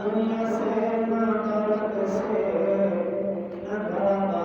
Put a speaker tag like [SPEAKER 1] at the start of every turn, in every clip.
[SPEAKER 1] دنیا سے نہ دولت سے نہ گھر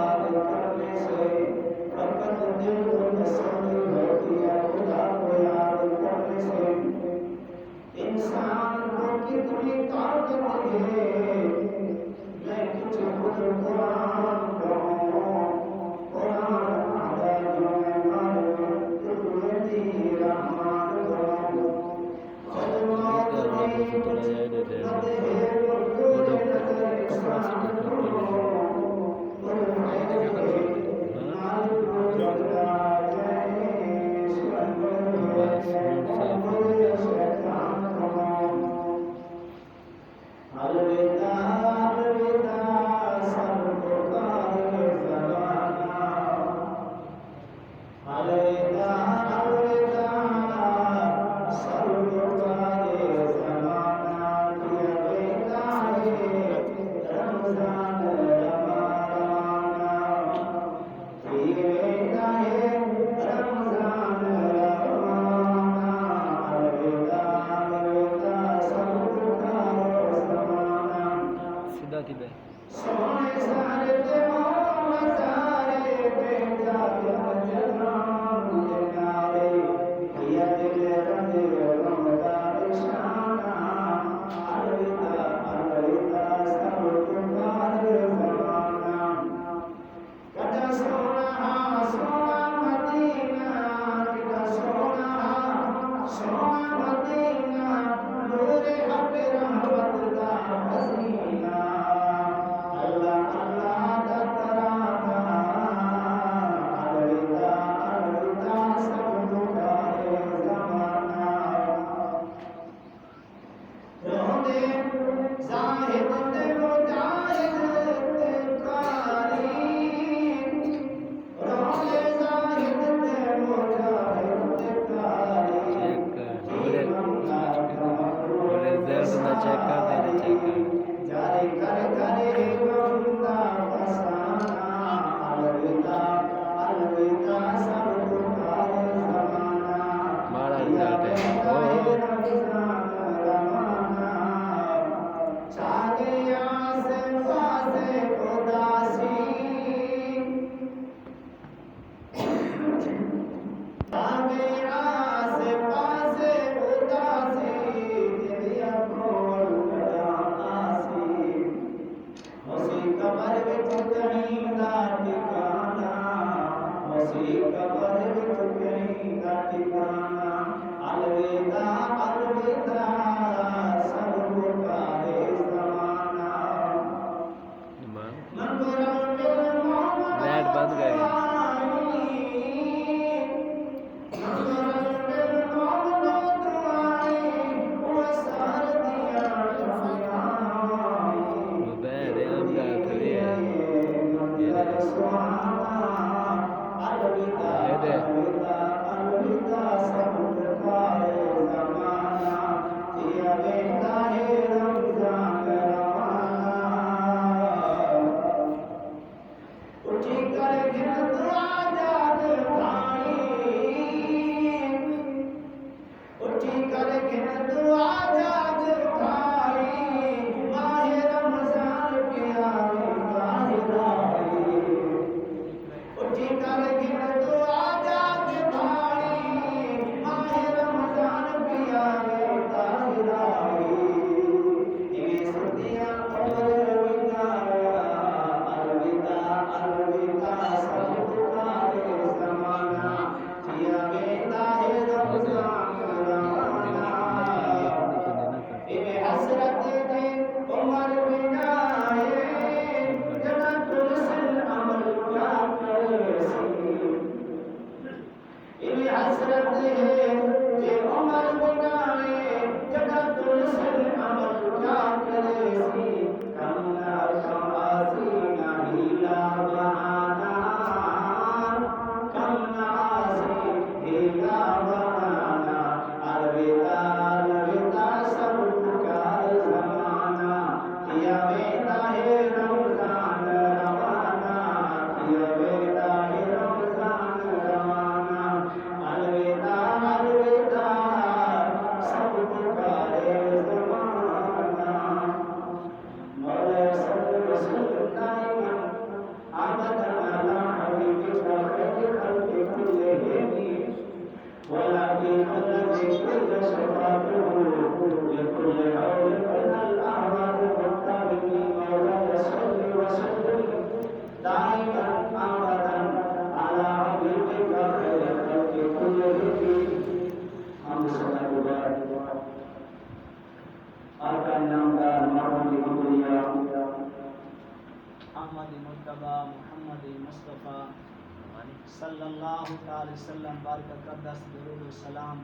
[SPEAKER 1] صلی اللہ تعالی وسلم بارک قدس درود و سلام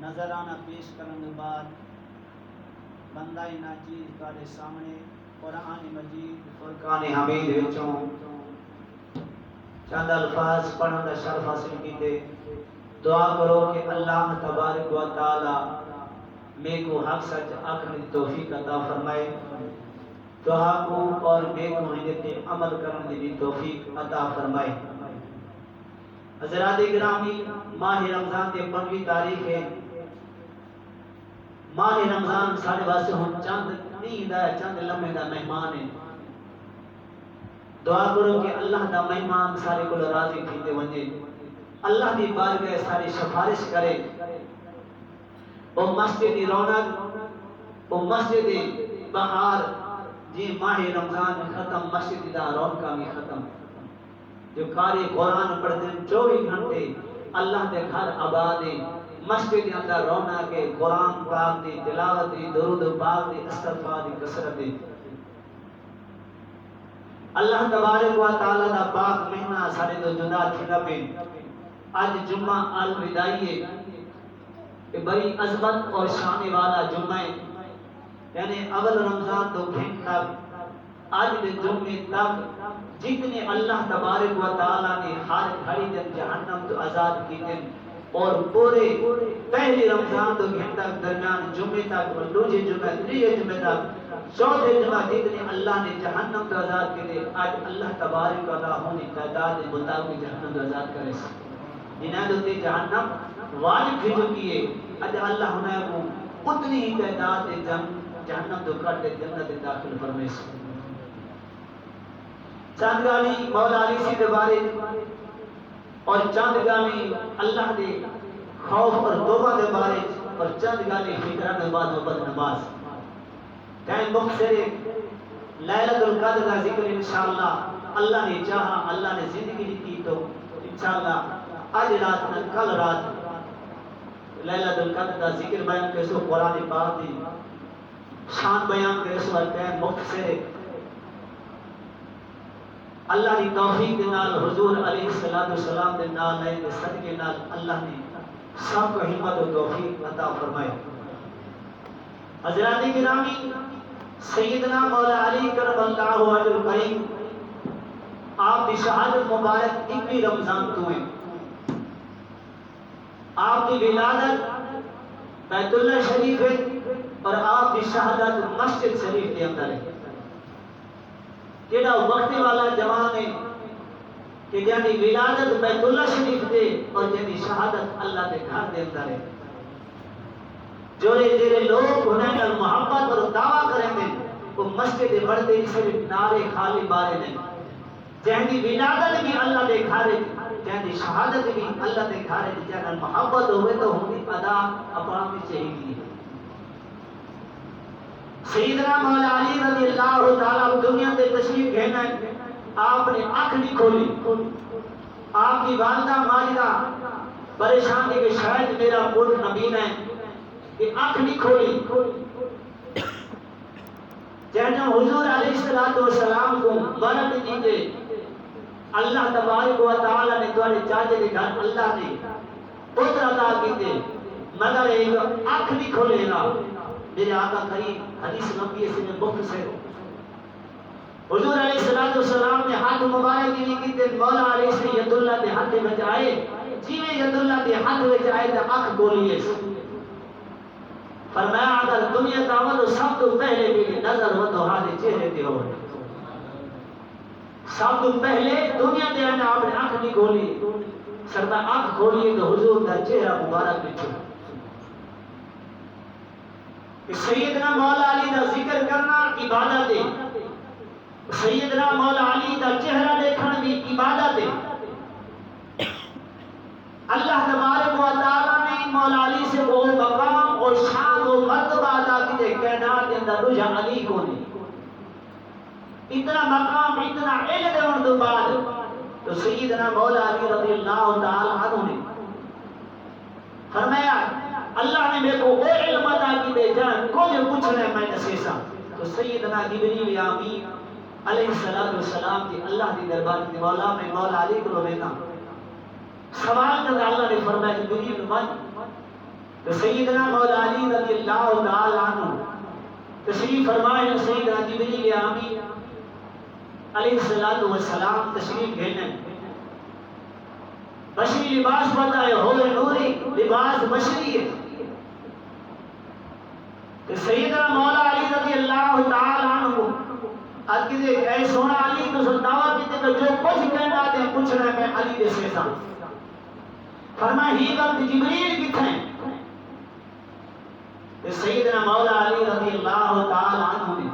[SPEAKER 1] نظرانہ پیش کرنے کے بعد بندہ ناچیز تارے سامنے قرآن مجید فرقان حمید وچوں چند الفاظ پڑھن دا شرف حاصل کیتے دعا کرو کہ اللہ تبارک و تعالی میں کو حق سچ آکھنے دی توفیق عطا فرمائے دعا کو اور میں کو ہندے عمل کرنے دی توفیق عطا فرمائے. حضرات گرامی ماہ رمضان کے 15 تاریخ ہے. ماہ رمضان سارے واسطے ہن چند نیند ہے چند لمحے دا مہمان ہے. دعا کرو کہ اللہ دا مہمان سارے کو راضی تھیندے ونجے اللہ دی بارگاہ ساری سفارش کرے او مسجد دی رونق او مسجد دی بہار جی ماہ رمضان ختم مسجد دا رونقاں بھی ختم جو قاری قرآن پڑھتے ہیں 24 گھنٹے اللہ دے گھر آباد ہے مسجد کے اندر رونق ہے قرآن پاک دی تلاوت دی درود پاک دی استغفار دی کثرت ہے. اللہ تبارک و تعالی دا پاک مہینہ سارے تو جدا تھینا پہ آج جمعہ الوداعی ہے کہ بڑی عظمت اور شان والا جمعہ ہے یعنی اول رمضان تو گھنٹ تک آج دے جمعے تک جتنے اللہ تبارک و تعالی نے ہر گھڑی دن جہنم تو آزاد کی دن اور پورے پہلی رمضان تو گھنٹ تک درمیان جمعے تک اور دوسرے جمعے تیسرے جمعے تک چوتھے جمعہ جتنے اللہ نے جہنم تو آزاد کی دن آج اللہ تبارک و تعالی ہونے تعداد مطابق جہنم تو آزاد کرے جنہیں دوتے جہنم واجب بھی چکی ہے آج اللہ ہونے کو اتنی ہی تعداد جہنم تو کٹ جنت داخل فرمائے. چند گالی مولا علی سی دربارے اور چند گالی اللہ دے خوف اور توبہ دے بارے اور چند گالی فکران دے بعد نوبت نماز ٹائم مختصر لیلۃ القدر کا ذکر انشاءاللہ اللہ نے چاہا اللہ نے زندگی دی تو انشاءاللہ آج رات نہ کل رات لیلۃ القدر کا ذکر بیان کیسو قرآن پاک دی شان بیان کیسو ٹائم مختصر اللہ کی توفیق کے نال حضور علیہ السلام دے نال ہے کہ صدقے نال اللہ نے سب کو ہمت و توفیق عطا فرمائے. حضرات گرامی سیدنا مولا علی کرم اللہ وجہ الکریم آپ کی شہادت مبارک 21 رمضان تو ہے. آپ کی ولادت بیت اللہ شریف ہے اور آپ کی شہادت مسجد شریف کے اندر ہے. کیڑا وقت والا جوان ہے کہ جنی ولادت بیت اللہ شریف دے اور جنی شہادت اللہ کے گھر دے اندر ہے. جوڑے جڑے لوگ انہیں نال محبت اور دعویٰ کریں گے وہ مسجد بڑھتے ہی صرف نعرے خالی بارے نہیں. جہنی ولادت بھی اللہ دے گھر ہے, جہنی شہادت بھی اللہ دے گھر ہے. جہاں محبت ہوئے تو ہونی ادا اپنا بھی چاہیے. سیدنا مولا علی رضی اللہ تعالیٰ دنیا تے تشریف گھینا ہے. آپ نے آنکھ نہیں کھولی. آپ کی والدہ ماجدہ پریشان ہے کہ شاید میرا ملک نبینا ہے, کہ آنکھ نہیں کھولی. جہاں حضور علیہ السلام کو برد دیجئے, اللہ تبارک و تعالیٰ نے تمہارے چاچے کے گھر اللہ نے پتر عطا کیتے, مگر ایک آنکھ نہیں کھولے گا. میرے آقا کریم حدیث نبی سے مفت سے حضور علیہ السلام نے ہاتھ مبارک کی کیتے, مولا علیہ سے ید اللہ کے ہاتھ میں آئے, جی میں ید اللہ کے ہاتھ میں آئے تو آنکھ کھولیے. فرمایا اگر دنیا کا وہ سب تو پہلے میری نظر وہ تو ہاتھ چہرے تے ہو. سب تو پہلے دنیا دے آنے آپ نے آنکھ نہیں کھولی, سردار آنکھ کھولیے تو حضور کا چہرہ مبارک بھی چھو. سیدنا مولا علی کا ذکر کرنا عبادت ہے. سیدنا مولا علی کا چہرہ دیکھنا بھی عبادت ہے. اللہ تبارک و تعالیٰ نے مولا علی سے وہ مقام اور شان و مرتبہ عطا کیے کائنات کے اندر رجا علی کو نہیں. اتنا مقام اتنا علم ہونے کے بعد تو سیدنا مولا علی رضی اللہ تعالیٰ عنہ نے فرمایا اللہ نے میرے کو وہ علم عطا کیے جان کچھ پوچھنا ہے میں نسیسا. تو سیدنا جبریل امین علیہ السلام کی اللہ کی دربار کی مولا میں مولا علی کو لینا سوال کر اللہ نے فرمایا جبریل من. تو سیدنا مولا علی رضی اللہ تعالیٰ عنہ تشریف فرمائے. سیدنا جبریل امین علیہ السلام تشریف گھیرنے بشری لباس بتائے ہوئے نوری لباس بشری ہے. کہ سیدنا مولا علی رضی اللہ تعالیٰ عنہ آج کسی اے سونا علی تو سلطاوہ کیتے کہ جو کچھ کہنا دے پوچھنا ہے میں علی دے سیسا. فرمائے ہی وقت جبریل کتنے کہ سیدنا مولا علی رضی اللہ تعالیٰ عنہ نے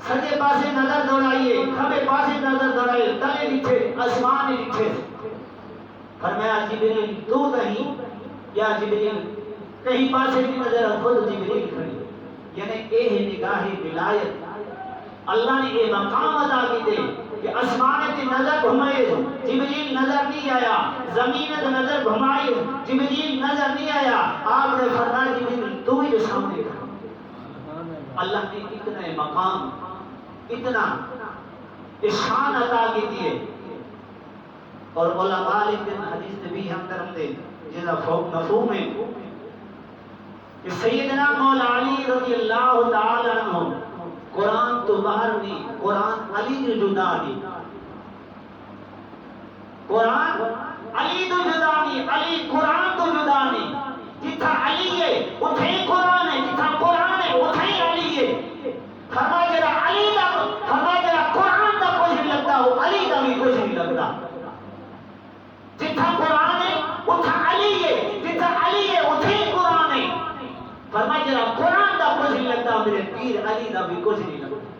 [SPEAKER 1] سجے پاسے نظر دوڑائیے, کھبے پاسے نظر دوڑائیے, تلے لکھے اسمان لکھے. فرمایا جبریل تو نہیں یا جبریل کہیں پاسے کی نظر خود جبریل کھڑی. یعنی اے نگاہ ولایت اللہ نے یہ مقام عطا کیتے کہ اسمان کی نظر گھمائے جبریل نظر نہیں آیا, زمین کی نظر گھمائے جبریل نظر نہیں آیا. آپ نے فرمایا جبریل تو ہی جو سامنے کھڑا. اللہ نے اتنا مقام اتنا شان عطا کی دیئے. اور علماء لیکن حدیث نبی ہم طرف دے جیسا مفہوم ہے کہ سیدنا مولا علی رضی اللہ تعالیٰ عنہ قرآن تو باہر نہیں, قرآن علی جو جدا نہیں, قرآن علی تو جدا نہیں, علی قرآن تو جدا نہیں. جتھا علی ہے اتھے قرآن ہے, جتھا قرآن ہے اتھے علی ہے. فرمایا جرا علی دا, فرمایا جرا قرآن دا کچھ نہیں لگتا ہو علی دا بھی کچھ نہیں لگتا. جتھا قرآن ہے اتھا علی ہے, جتھا علی ہے اتھے قرآن ہے. فرمایا جرا قرآن دا کچھ نہیں لگتا میرے پیر علی دا بھی کچھ نہیں لگتا.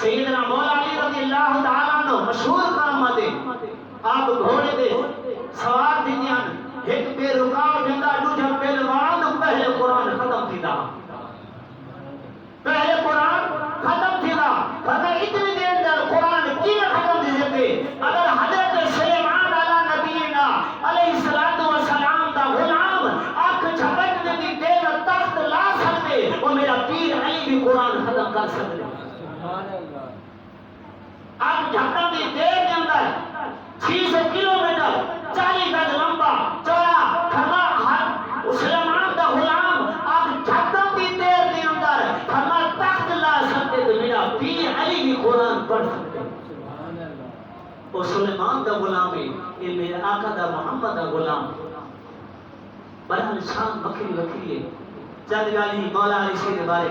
[SPEAKER 1] سیدنا مولا علی رضی اللہ تعالیٰ عنہ مشہور کرامت ہے. آپ گھوڑے دے سوار دنیا ایک پہ رکاو جنگا دوجہ پہلوان تو پہلے قرآن ختم تھی دا, پہلے قرآن ختم تھی دا. فرمایا اتنی دیر اندر قرآن کی ختم تھی سکتے اگر حضرت سلیمان علیہ نبینا علیہ السلام دا غلام آنکھ جھپکنے کی دیر تخت لا سکتے وہ میرا پیر علی بھی قرآن ختم کر سکتے. آنکھ جھپکنے کی دیر کے اندر 600 کلومیٹر 40 گز لمبا چوڑا کھما سلیمان دا غلام آنکھ جھپکنے کی دیر کے اندر کھما تخت لا سکتے تو میرا پیر علی بھی قرآن پڑھ سکتے وہ سلیمان دا غلام ہے یہ میرے آقا دا محمد دا غلام برحال شان بکری بکری ہے چند گالی مولا علی سے بارے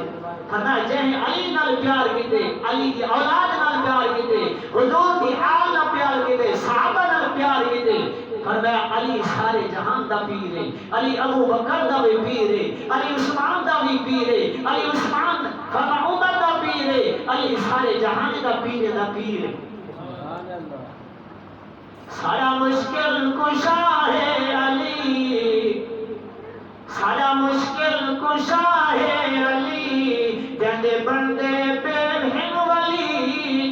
[SPEAKER 1] فرمایا جہے علی نال پیار کیتے علی دی اولاد نال پیار کیتے حضور دی آل نال پیار کیتے صحابہ نال پیار کیتے فرمایا علی سارے جہان دا پیر ہے علی ابو بکر دا بھی پیر ہے علی عثمان دا بھی پیر ہے علی عثمان فرمایا عمر دا پیر ہے علی سارے جہان دا پیر ہے سارا مشکل کشا ہے علی سارا مشکل کشا ہے علی جندے بندے پہ بہن ولی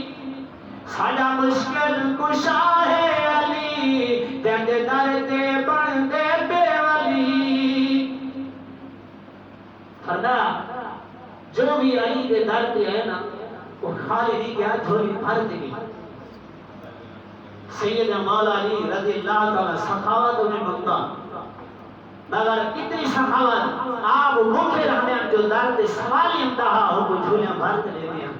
[SPEAKER 1] سارا مشکل کشا ہے علی جندے دردے بندے پہ ولی فرمایا جو بھی علی کے در پہ ہے نا وہ خالی نہیں کیا جھولی بھر دے گی سیدنا مولا علی رضی اللہ تعالی سخاوت انہیں مانگتا مگر اتنی سخاوت آپ بھوکے رہنے جو درد سوالی انتہا ہو کو جھولیاں بھر کے لے دیا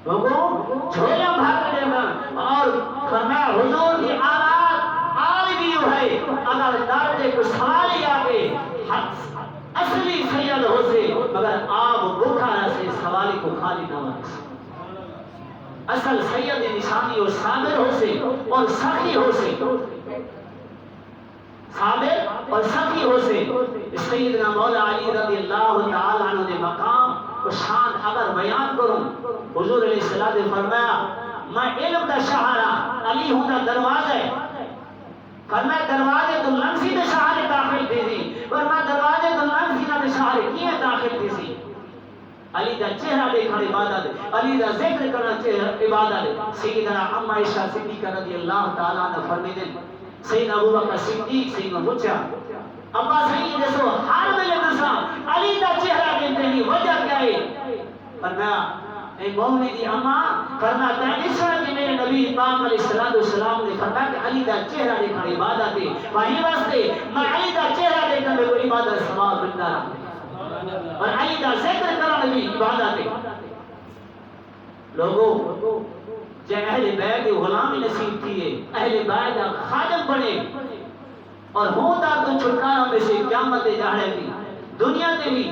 [SPEAKER 1] لوگوں جھولیاں بھر کے لے دیا اور فرمایا حضور کی آل بھی ہے اگر درد کو سوالی آگے اصلی سید ہو سے مگر آپ بھوکا رہ سے سوالی کو خالی نہ ہوئے اصل سید نشانی اور صابر ہو سے اور سخی ہو سے صابر اور سخی ہو سے سیدنا مولا علی رضی اللہ تعالی عنہ نے مقام و شان اگر بیان کروں حضور علیہ السلام فرمایا میں علم دا شہرہ علی ہوں دا دروازہ ہے فرمایا دروازے تو لنسی دے شہرے داخل تھی سی فرمایا دروازے تو لنسی دے شہرے کیے داخل تھی سی علی دا چہرہ دیکھنا عبادت ہے علی دا ذکر کرنا عبادت ہے سیدنا اما عائشہ صدیقہ رضی اللہ تعالیٰ عنہ فرمیدیں سیدنا ابو بکر صدیق سے پوچھا ابا سید دسو ہر ویلے دسا علی دا چہرہ دیکھتے نہیں وجہ کیا ہے فرمایا اے مومنی دی اما فرمایا تے اس طرح کہ میرے نبی پاک علیہ السلام نے فرمایا کہ علی دا چہرہ دیکھنا عبادت ہے وہی واسطے میں علی دا چہرہ دیکھنا میں کوئی عبادت ثواب ملتا رہا اور علی دا ذکر کرنا بھی عبادت ہے لوگوں جے اہل بیت غلامی نصیب تھی ہے اہل بیت خادم بنے اور ہوتا تو چھٹکاروں میں سے قیامت جاڑے بھی دنیا تے بھی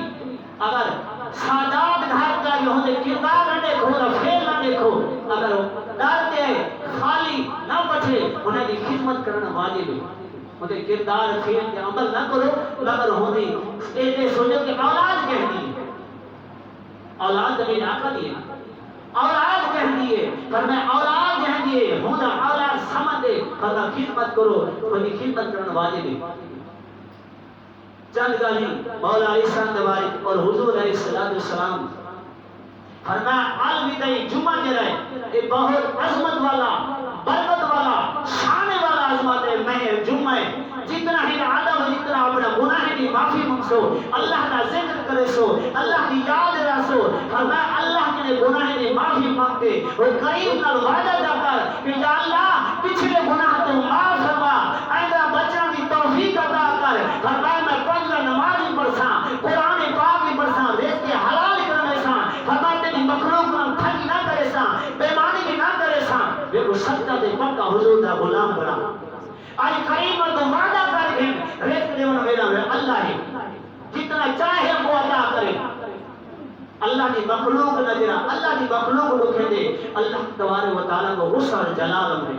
[SPEAKER 1] اگر سادات گھر کا یہ ہوتے کردار نہ دیکھو رفیل نہ دیکھو اگر ڈالتے خالی نہ بچے انہیں دی خدمت کرنا واجب ہے انہیں کردار فیل کے عمل نہ کرو مگر ہوتی ایسے سوچو کہ اولاد کہنی ہے اولاد میرے آقا دیئے اولاد کہنی ہے پر میں اولاد کہنی ہے ہونا اولاد سمجھ دے پر میں خدمت کرو انہیں خدمت کرنا واجب ہے چند گالی مولا علیہ السلام اور حضور علیہ السلام فرمایا الوداعی جمعہ جرائے یہ بہت عظمت والا برکت والا شان والا عظمت ہے میں جمعہ جتنا ہی آدم جتنا اپنا گناہ کی معافی مانگو اللہ کا ذکر کرے سو اللہ کی یاد رکھو فرمایا اللہ کے گناہ کی معافی مانگتے وہ قریب نال وعدہ جا کر کہ یا اللہ پچھلے گناہ تو معاف فرما آئندہ بچنا کی توفیق عطا کر فرمایا میں پنج نماز بھی پڑھساں قرآن پاک بھی پڑھساں رزق کے حلال کرنے ساں فرمایا تیری مخلوق نال ٹھگی نہ کرے ساں بےمانی بھی نہ کرے ساں دیکھو سچا تے پکا حضور دا غلام بنا آج کریم تو وعدہ کر کے رزق دینا میرا اللہ ہے جتنا چاہے وہ عطا کرے اللہ کی مخلوق نظرہ اللہ کی مخلوق رکھے دے اللہ تبارک و تعالیٰ کو غصہ اور جلال میں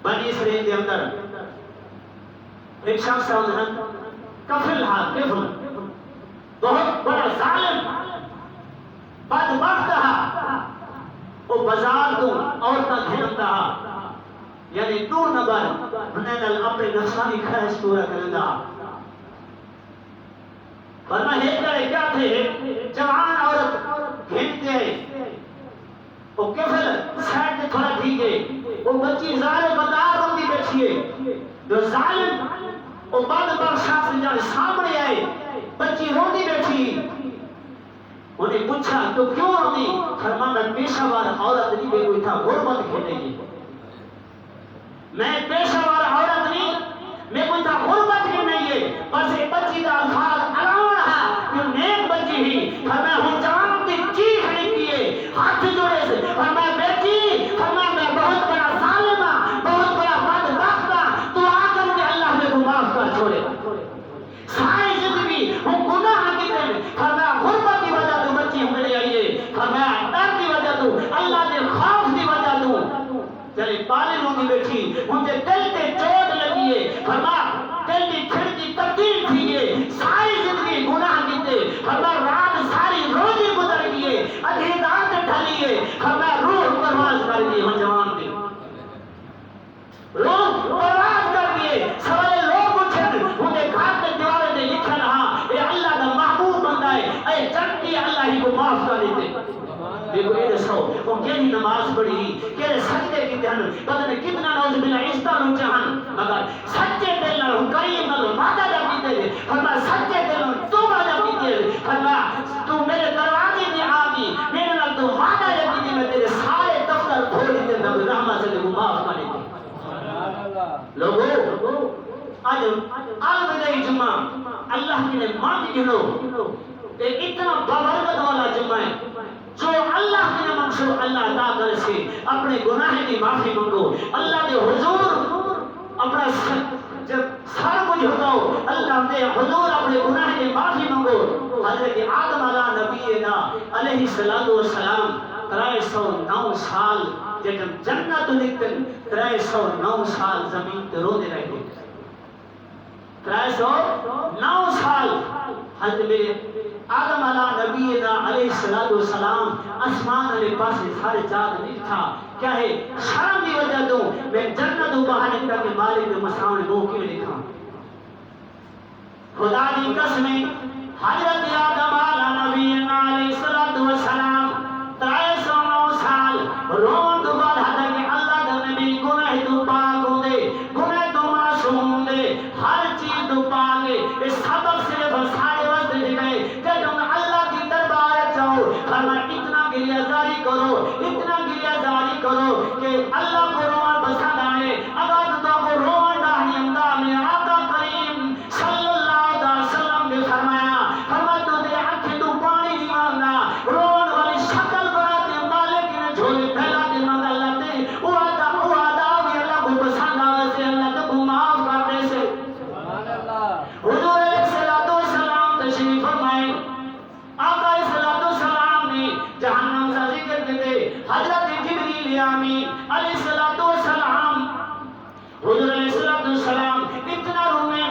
[SPEAKER 1] بنی اسرائیل کے اندر ایک شخص ہے کفل ہاتھ کفل بہت بڑا ظالم بدبخت ہے وہ بازار تو عورتاں گھنتا ہے یعنی دو نبر بنیدل اپنے نفسانی خیش پورا کرندہ فرما ہے کرے کیا تھے جوان عورت گھنتے ہیں وہ کفل سائڈ میں تھوڑا ٹھیکے وہ بچی ظالم بدار ہوتی بیٹھی ہے جو ظالم وہ بدبخت شخص جب سامنے آئے بچی روتی بیٹھی انہیں پوچھا تو کیوں روتی فرمانا پیشہ وار عورت نہیں بے کوئی تھا غربت کھیلے گی میں پیشہ وار عورت نہیں میں کوئی تھا غربت کی نہیں ہے بس ایک بچی کا الفاظ علاوہ ہے کہ نیک بچی ہی فرمایا ہوں جوان کی چیخ نہیں کیے ہاتھ جوڑے جلے پالے ہوندی بیٹھی مجھے دل تے چوٹ لگی ہے فرما دل دی کھڑکی تبدیل تھی ہے ساری زندگی گناہ کیتے فرما رات ساری روزی گزر گئی ہے ادھی رات ڈھلی ہے فرما روح پرواز کر گئی ہن جوان دی روح پرواز کر گئی سوالے لوگ اٹھن مجھے گھر تے دیوارے تے لکھا رہا اے اللہ دا محبوب بندہ ہے اے جنتی اللہ ہی کو معاف کر دیتے دیکھو یہ دسو وہ کیڑی نماز پڑھی کیڑے سجدے کیتے ہن پتہ نہیں کتنا نعوذ باللہ عزت لو چاہن مگر سچے دل نال کریم نال وعدہ جب کیتے فرما سچے دل نال توبہ جب کیتے فرما تو میرے دروازے تے آ گئی میرے نال تو وعدہ جب کیتے میں تیرے سارے دفتر کھول دیتے رب رحمت سے تو معاف کر دیتے لوگو آج الوداعی جمعہ اللہ کی نے مان گنو ایک اتنا بابرکت والا جمعہ ہے جو اللہ کے منصور اللہ عطا کرے سے اپنے گناہ کی معافی مانگو اللہ کے حضور اپنا جب سر کچھ ہٹاؤ اللہ کے حضور اپنے گناہ کی معافی مانگو حضرت آدم علیہ نبینا علیہ السلام 309 سال جب جنت نکتن 309 سال زمین تے روندے رہے 309 سال حضرت میرے آدم علیہ نبینا علیہ السلام اسمان علیہ پاس سارے چاند نہیں تھا کیا ہے شرم کی وجہ دوں میں جنت باہر نکل کے مالک کے مسامنے منہ کیوں لکھا خدا کی قسم حضرت آدم علیہ نبینا علیہ السلام 309 سال رون تو بعد حضرت کہ اللہ کا نبی گناہ تو پاک ہوں دے گناہ تو معصوم ہوں دے ہر چیز تو پاک ہے اس سبق سے بسائے وقت دکھائے کہ تم اللہ کی دربار جاؤ فرما اتنا گریہ زاری کرو کہ اللہ کو روان پسند آئے اگر تو کو روان ڈاہی انداز میں آقا کریم صلی اللہ علیہ وسلم نے فرمایا فرما تو دے آنکھیں تو پانی نہیں مانگنا روان والی شکل بناتے مالک نے جھولے پھیلاتے مانگا اللہ تے وہ آدھا بھی اللہ کو پسند آئے سے اللہ تے کو معاف کرنے سے حضور علیہ السلام تشریف فرمائے آقا علیہ السلام نے جہنم کا ذکر کرتے حضرت جبریل امین علیہ السلام حضور علیہ السلام اتنا رونے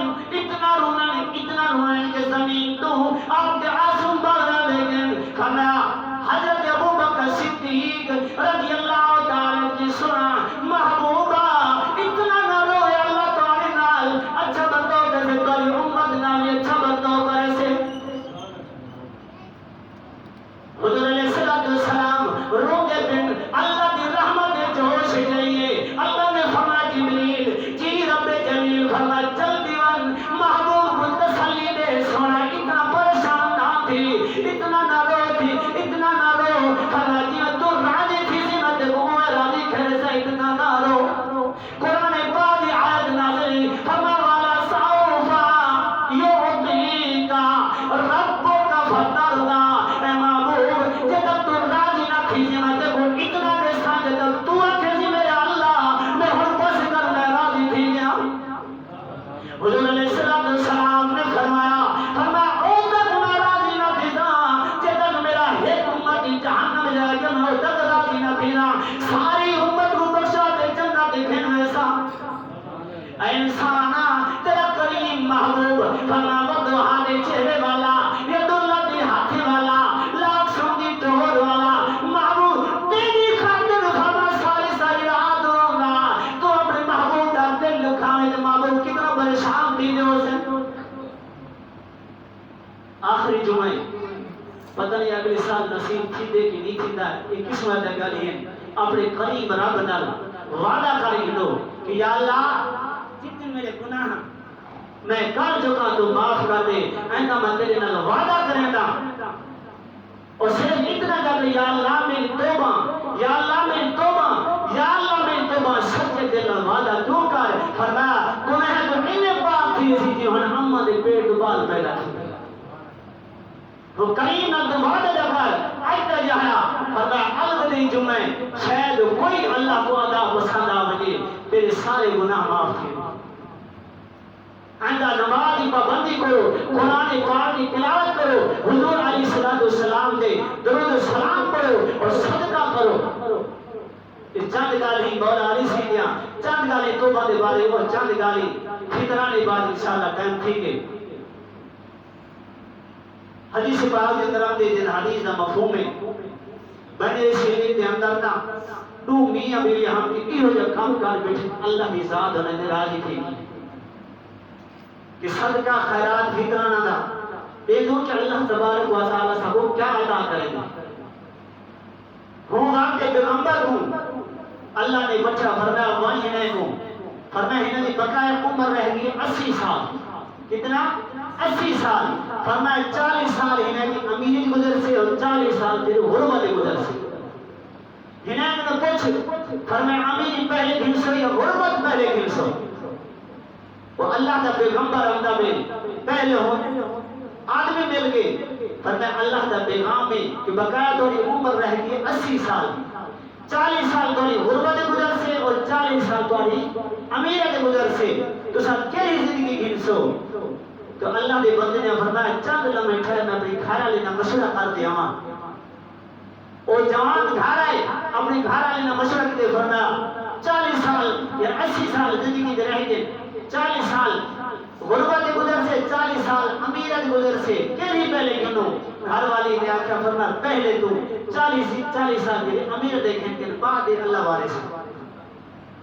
[SPEAKER 1] کہ زمین تو آپ کے آنسو بہہ لیکن فرمایا حضرت ابوبکر صدیق رضی اللہ تعالی کی سنا محبوبہ اتنا نہ روئے اللہ تعالی نال اچھا بندوں کیسے کری امت نال اچھا بندوں کیسے حضور علیہ السلام رو کے دن اللہ کی رحمت نے جوش جائیے اللہ نے فرمایا جبریل جی رب جلیل فرمایا چل دیوان محبوب کو تسلی دے سونا اتنا پریشان نہ تھی اتنا نہ رو فرمایا جی تو راضی تھی زینت کو راضی کھڑے سے اتنا نہ رو قرآن پاک آیت نازل فرمایا والا سوفا یعطیکا ربک فترضی اے محبوب جب تو راضی نہ تھی زینت کو اتنا دے سانجے تک تو کہی میرے اللہ میں ہر پس کر میں راضی تھی گیا حضور علیہ السلام نے فرمایا او تک میں راضی نہ تھی جب میرا ایک امت جہنم جائے گا میں تک راضی نہ تھی ساری امت کو بخشا دے جنت کے ویسا اے انسانا تیرا کریم محبوب فرما بدوہا دے چہرے والا ید اللہ دی ہاتھی والا لاکھ سنگی ٹور والا محبوب تیری خاطر فرما ساری رات رونا تو اپنے محبوب کا دل لکھانے دے محبوب کتنا پریشان تھی جو سے آخری جمعہ پتہ نہیں اگلے سال نصیب تھی دے کہ نہیں تھی دا ایک قسمت ہے گلی ہے اپنے قریب رب نال وعدہ کری لو کہ یا اللہ جتنے میرے گناہ میں کر چکا تو معاف کر دے ایندہ میں تیرے نال وعدہ کریں گا اور صرف اتنا کر یا اللہ میری توبہ یا اللہ میری توبہ یا اللہ میری توبہ سچے دل نال وعدہ کیوں کر فرمایا گناہ تو انہیں پاک تھی اسی تھی ہن اماں دے پیٹ بال پیدا تھی وہ کریم نال وعدہ جب آئیتا جایا فرمایا الوداعی جمعہ شاید کوئی اللہ کو ادا پسند آوے تیرے سارے گناہ معاف تھے آئندہ نماز کی پابندی کرو قرآن پاک کی تلاوت کرو حضور علیہ السلام دے درود و سلام پڑھو اور صدقہ کرو اس چند گالی مولا علی سی دیا چند گالی توبہ دے بارے اور چند گالی فطرانے بعد انشاءاللہ ٹائم ٹھیک ہے حدیث پاک کے اندر دے جن حدیث دا مفہوم ہے بنے سینے دے اندر نا تو میاں بیوی ہم کی ہو جا کام کر بیٹھے اللہ کی ذات انہیں راضی تھی کہ صدقہ خیرات فطرانہ دا ایک دو کہ اللہ تبارک و تعالی سب کو کیا عطا کرے گا ہوں آپ کے پیغمبر ہوں اللہ نے بچہ فرمایا وہی ہے کو فرمایا انہوں نے بقائے عمر رہ گئی 80 سال کتنا 80 سال فرمایا 40 سال انہیں کی امیری گزر سے اور 40 سال تیرے غربت گزر سے انہیں نے پوچھ فرمایا امیری پہلے گھن سو یا غربت پہلے گھن سو وہ اللہ کا پیغمبر اندہ میں پہلے ہو آدمی مل گئے فرمایا اللہ کا پیغام میں کہ بقایا توڑی عمر رہ گئی 80 سال 40 سال توڑی غربت گزر سے اور 40 سال توڑی امیرت گزر سے تو سب کیلی زندگی گھن سو تو اللہ دے بندے نے فرمایا چند لمحے ٹھہر میں اپنی گھر والے نہ مشورہ کر دیا ہاں اور جوان گھر آئے اپنی گھر والے نہ مشورہ کیتے فرمایا 40 سال یا 80 سال زندگی دے رہ گئے 40 سال غربت گزر سے 40 سال امیرت گزر سے کیلی پہلے گنو گھر والی نے آکھا فرمایا پہلے تو 40 سال کے امیرت دیکھیں کہ بعد اللہ وارث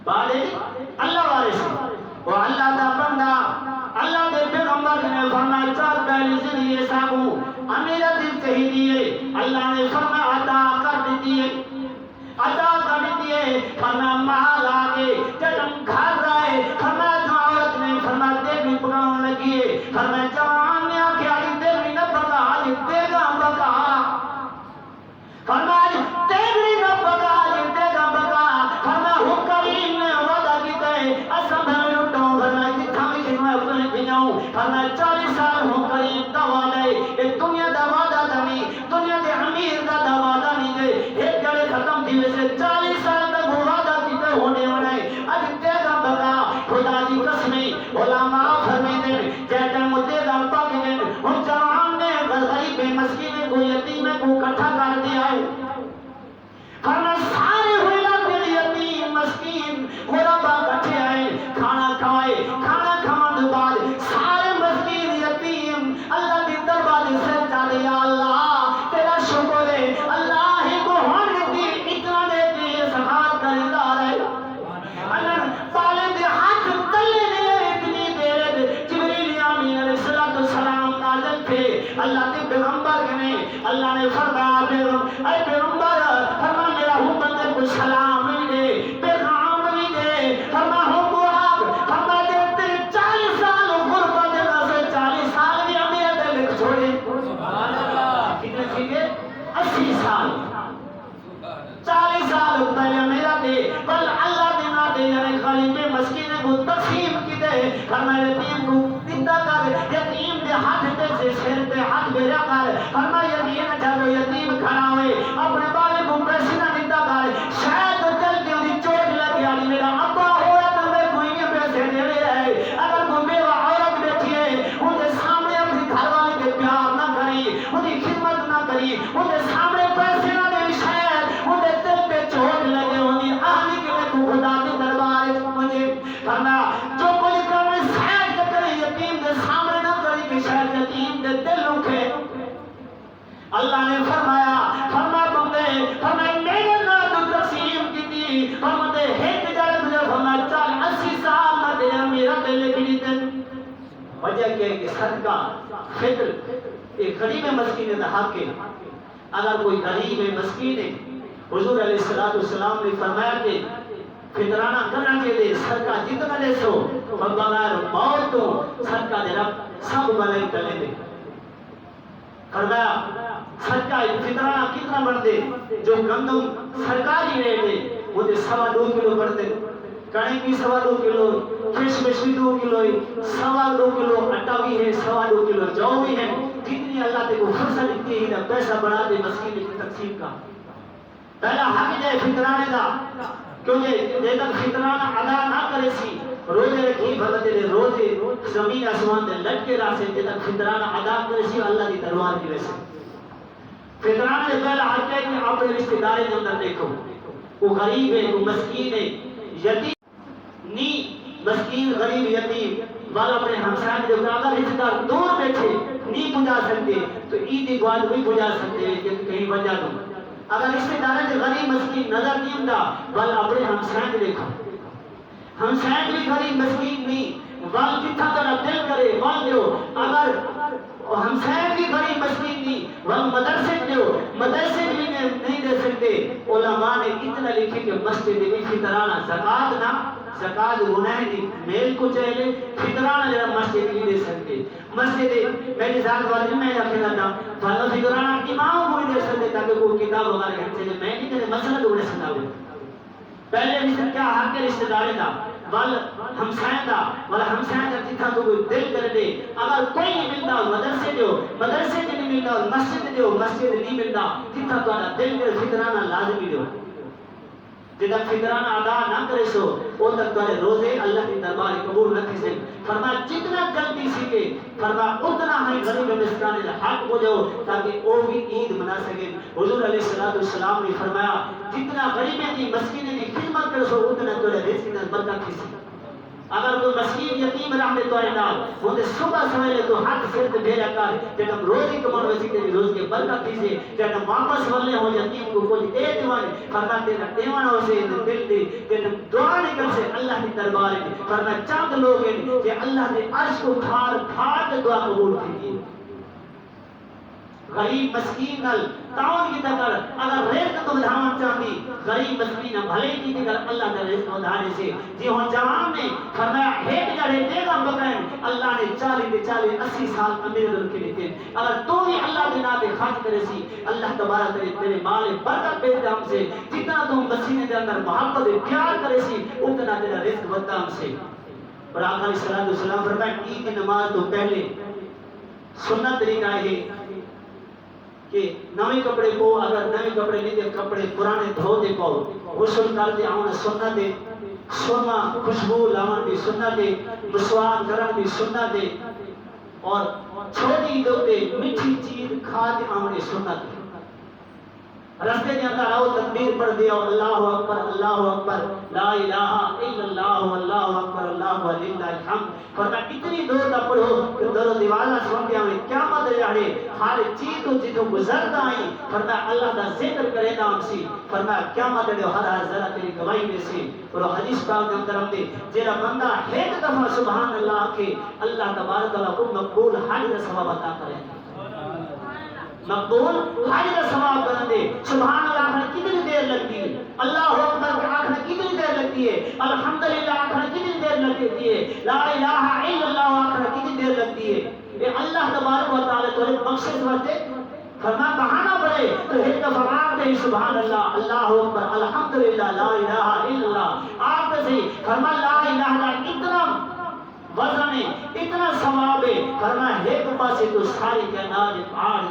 [SPEAKER 1] بعد اللہ وارث وہ اللہ دا بندہ اللہ دے پیغمبر نے فرمایا چار پہلی زندگی صاحبو امیرت چاہیے اللہ نے فرمایا عطا کر دیئے عطا کر دیئے فرمایا مال آگے جب گھر رہے فرمایا جو عورت نے فرمایا دے بھی پکاؤں لگیے فرمایا جوان نے آکھا دے بھی نہ پکا دے گا پکا فرمایا دے بھی نہ پکا دے گا پکا فرمایا ہو کریم نے وعدہ کیتا ہے اسم بھائی لٹوں فرمایا جتھا بھی کنوائے اپنے بناؤں فرمایا 40 سال ہو کریم دا وعدہ ہے ایک دنیا دا وعدہ دا نہیں دنیا دے امیر دا وعدہ نہیں دے ایک جڑے ختم تھی ویسے 40 سال تک وہ وعدہ کیتے ہونے والا ہے اج دے گا بگا خدا دی قسمیں علماء فرمیتے جیسے مجھے گا پاک دیں ان جوان نے غریب مسکین کو یتیم کو کٹھا کر دیا ہے فرمایا سارے ہوئے لگے یتیم مسکین غربا کٹھے آئے کھانا کھائے کھانا کھانے بعد سارے مسکین یتیم اللہ دی دربار سے چلے یا اللہ تیرا شکر ہے اللہ ہی کو ہن دی اتنا دے کے سخاوت کرتا رہے اللہ پالے دے ہاتھ تلے نے اتنی دیر جبریل امین علیہ السلام نازل تھے اللہ کے پیغمبر نے اللہ نے فرمایا اے پیغمبر فرمایا میرا ہوں بندے کو سلام بھی دے پیغام بھی دے فرمایا ہوں کو آپ فرمایا دیتے 40 سال غربت سے 40 سال بھی امیر دے لکھ چھوڑے سبحان اللہ کتنے سیکھے 80 سال 40 سال پہلے میرا دے بل اللہ دینا دے یعنی غریب مسکین کو تقسیم کی دے فرمایا یتیم کو دیتا کر یتیم دے ہاتھ دے سے سر دے ہاتھ بے کر فرمایا یتیم جب یتیم کھڑا ہوئے اپنے بالے کو پیسے نہ دیتا کر شاید دل کے انہیں چوٹ لگی آلی میرا ابا ہوا تو میں کوئی پیسے دے رہے اگر کوئی بیوہ عورت بیٹھی ہے ان کے سامنے اپنی گھر والے کے پیار نہ کری ان کی خدمت نہ کری ان کے سامنے پیسے نہ دے شاید ان کے دل پہ چوٹ لگے انہیں آنے کے لئے تو خدا کے دربار مجھے فرمایا جو کوئی کرنے شاید کرے یتیم دے سامنے نہ کری کہ شاید یتیم دے دل رکھے اللہ نے فرمایا بندے فرمایا میرے نال تو تقسیم کی تھی فرماتے ایک جڑے مجھے فرمایا 80 سال نہ دے میرا دل لکھنی دن وجہ کیا ہے کہ صدقہ فطر ایک غریب مسکین ہے حق ہے اگر کوئی غریب مسکین ہے حضور علیہ السلام نے فرمایا کہ فطرانہ کرنا چاہیے صدقہ جتنا دے سو بغیر موت تو صدقہ دے رب سب بلائی تلے دے فرمایا صدقہ فطرانہ کتنا بڑھ دے جو گندم سرکاری ریٹ ہے وہ دے 2.5 کلو بڑھ دے کڑی بھی 2.5 کلو کشمش بھی 2 کلو 2.5 کلو آٹا بھی ہے 2.5 کلو جو بھی ہے جتنی اللہ تے کو فرصت دیتی ہے نا پیسہ بڑھا دے مسکین کی تقسیم کا پہلا حق ہے فطرانے کا کیونکہ جب تک فطرانہ ادا نہ کرے سی روزے رکھی بھگت دے روزے زمین آسمان دے لٹکے راسے جب تک فطرانہ ادا کرے سی اللہ کی دربار کی وجہ سے فطرانہ سے پہلا حق ہے کہ اپنے رشتہ داری کے اندر دیکھو وہ غریب ہے، وہ مسکین ہے، یتیم نی مسکین غریب یتیم والا اپنے ہمسائے جو اگر رشتہ دار دور بیٹھے نہیں پہنچا سکتے تو عید کی گواد بھی پہنچا سکتے ہیں کہ کہیں وجہ دو اگر رشتہ دار کے غریب مسکین نظر نہیں ہوتا بل اپنے ہمسائے دیکھو ہمسائے بھی غریب مسکین نہیں وال جتھا تیرا دل کرے وال دیو اگر ہمسائے بھی غریب مسکین نہیں وال مدرسے دیو مدرسے بھی نہیں دے سکتے علماء نے اتنا لکھے کہ مسجد بھی فطرانہ زکاة نہ زکاة گناہ دی میل کو چاہلے فطرانہ جرا مسجد بھی دے سکتے مسجد میری ذات والی میں رکھے تھا فالو فطرانہ امام کو بھی دے سکتے تاکہ کوئی کتاب ہمارے گھر سے میں نہیں کہتے مسئلہ دوڑے سنا ہوئے پہلے رشتہ کیا حق کے رشتہ دارے تھا وال ہمسائے تھا وال ہمسائے کا جتھا تو کوئی دل کر دے اگر کوئی نہیں ملتا مدرسے دیو مدرسے نہیں ملتا مسجد دیو مسجد نہیں ملتا جتھا تو دل کر فطرانہ لازمی دیو جدہ فطرانہ ادا نہ کرے سو وہ تک تمہارے روزے اللہ کی دربار قبول نہ کی سے فرمایا جتنا جلدی سیکھے فرمایا اتنا ہی غریب مسکین کا حق ہو جاؤ تاکہ وہ بھی عید منا سکے حضور علیہ السلام نے فرمایا جتنا غریبیں دی مسکینیں دی خدمت کرے سو اتنا تمہارے رزق میں برکت کی سے اگر کوئی مسکین یتیم رہنے تو نال ہوندے صبح سویرے تو ہاتھ سر تے بھیجا کر جب روزی کمان وسی تے روز کے برکت تھی سے جب واپس ولے ہو یتیم کو کوئی دے دیوان فرماتے ہیں دیوان ہو سے دل دے جب دعا نکل سے اللہ کی دربار میں فرمایا چند لوگ ہیں کہ اللہ نے عرش کو کھار کھار دعا قبول کی غریب مسکین نل تعاون کی تکر اگر رزق تو دھاون چاہتی غریب مسکین بھلے کی تکر اللہ کا رزق ودھانے سے جی ہوں جوان نے فرمایا ہیٹ جڑے دے گا بکرین اللہ نے 40 سال امیر دل کے لیتے اگر تو بھی اللہ کے نام پہ خرچ کرے سی اللہ تبارک تیرے مال برکت بھیج دے ہم سے جتنا تم مسینے دے اندر محبت پیار کرے سی اتنا تیرا رزق ودھا ہم سے اور آقا علیہ السلام فرمایا عید کی نماز تو پہلے سنت طریقہ ہے کہ نوے کپڑے کو اگر نوے کپڑے نہیں دے کپڑے پرانے دھو دے پاؤ غسل کر دے آؤں سنت دے سرما خوشبو لاون بھی سنت دے مسواک کرن بھی سنت دے اور چھوٹی دو دے میٹھی چیز کھا دے آؤں سنت دے رستے کے اندر آؤ تکبیر پڑھ دیا اللہ اکبر لا الہ الا اللہ اللہ اکبر اللہ وللہ الحمد فرمایا اتنی دور نہ پڑھو کہ درو دیوالا سن کے ہمیں قیامت جاڑے ہر چیز تو جتوں گزرتا آئی فرمایا اللہ کا ذکر کرے نام سی فرمایا قیامت جاڑے ہر ذرا تیری گواہی میں سے اور حدیث پاک کے اندر ہم دے جیرا بندہ ایک دفعہ سبحان اللہ کے اللہ تبارک تعالیٰ کو مقبول حج کا ثواب عطا کرے مقبول حج کا ثواب کرنے دے سبحان اللہ آخر کتنی دیر لگتی ہے اللہ اکبر آخر کتنی دیر لگتی ہے الحمدللہ آخر کتنی دیر لگتی ہے لا الہ الا اللہ آخر کتنی دیر لگتی ہے یہ اللہ تبارک و تعالی تو مقصد واسطے فرما بہانا پڑے تو ایک دفعہ آپ دے سبحان اللہ اللہ اکبر الحمدللہ لا الہ الا اللہ آپ سے فرما لا الہ الا اتنا وزن ہے اتنا ثواب ہے فرما ایک پاسے تو ساری کائنات آڑ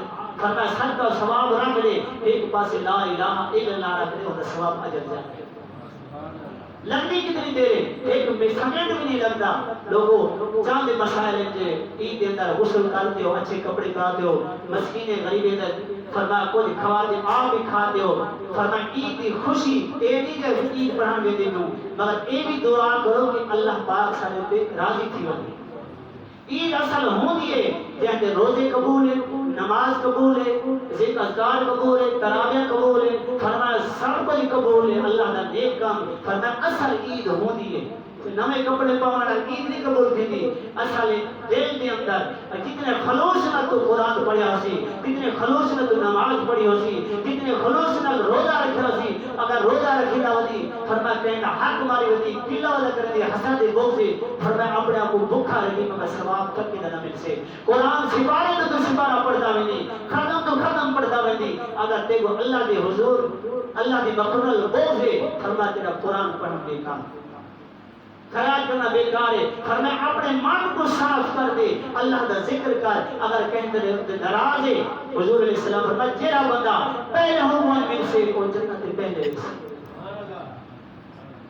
[SPEAKER 1] فرما سر کا ثواب رکھ لے ایک پاسے لا الہ الا اللہ رکھ لے اور ثواب اجر جائے لگنی کتنی دیر ہے ایک سیکنڈ بھی نہیں لگتا لوگوں چاند مسائل کے عید اندر غسل کرتے ہو اچھے کپڑے پہنتے ہو مسکین غریب اندر فرمایا کوئی کھوا دے آپ بھی کھاتے ہو فرمایا عید کی خوشی اے نہیں کہ عید پڑھان میں دے دوں مگر اے بھی دعا کرو کہ اللہ پاک سارے پہ راضی تھی ہوگی عید اصل ہوں دیئے جہاں روزے قبول ہے نماز قبول ہے ذکر اذکار قبول ہے تراویح قبول ہے فرمایا سب کوئی قبول ہے اللہ دا نیک کام فرمایا اصل عید ہوں دیئے نمے کپڑے پاوانا عید نہیں قبول تھی دی اصل دل دے اندر کتنے خلوص نہ تو قرآن پڑھیا ہو سی کتنے خلوص نہ تو نماز پڑھی ہو سی کتنے خلوص نہ روزہ رکھا ہو سی اگر روزہ رکھی نہ ہوتی فرمایا کہنا حق ماری ہوتی قلعہ والا کر دی حسد بو سے فرمایا اپنے آپ کو بھوکا رکھی مگر ثواب تک کے نہ مل سے قرآن سپارے تو سپارہ پڑھتا بھی نہیں ختم تو ختم پڑھتا بھی نہیں اگر دیکھو اللہ دے حضور اللہ دے مقرر بو سے فرمایا تیرا قرآن پڑھن دے کام خیال کرنا بیکار ہے فرمایا اپنے من کو صاف کر دے اللہ کا ذکر کر اگر کہتے ناراض ہے حضور علیہ السلام فرمایا جیڑا بندہ پہلے ہو مومن سے کو جنت پہلے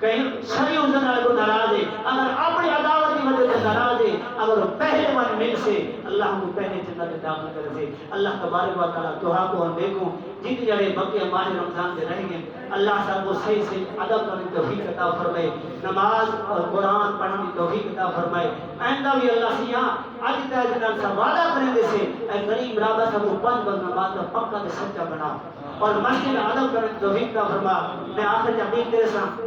[SPEAKER 1] کہیں شریع حضور کو ناراض ہے اگر اپنی عداوت کی وجہ سے ناراض ہے اگر پہلے من مل سے اللہ کو پہلے جنت داخل کر دے اللہ تبارک و تعالی دعا کو ہم دیکھوں جن جڑے بقیہ ماہ رمضان دے رہ گئے اللہ صاحب کو صحیح سے ادب کرنے کی توفیق عطا فرمائے نماز اور قرآن پڑھنے کی توفیق عطا فرمائے آئندہ بھی اللہ سے یہاں آج تک جنان سے وعدہ کریں دے سے اے غریب رابط صاحب کو پنج بند نماز کا پکا دے سچا بنا اور مسجد ادب کرنے کی توفیق عطا فرما میں آخر جمعیت تیرے ساتھ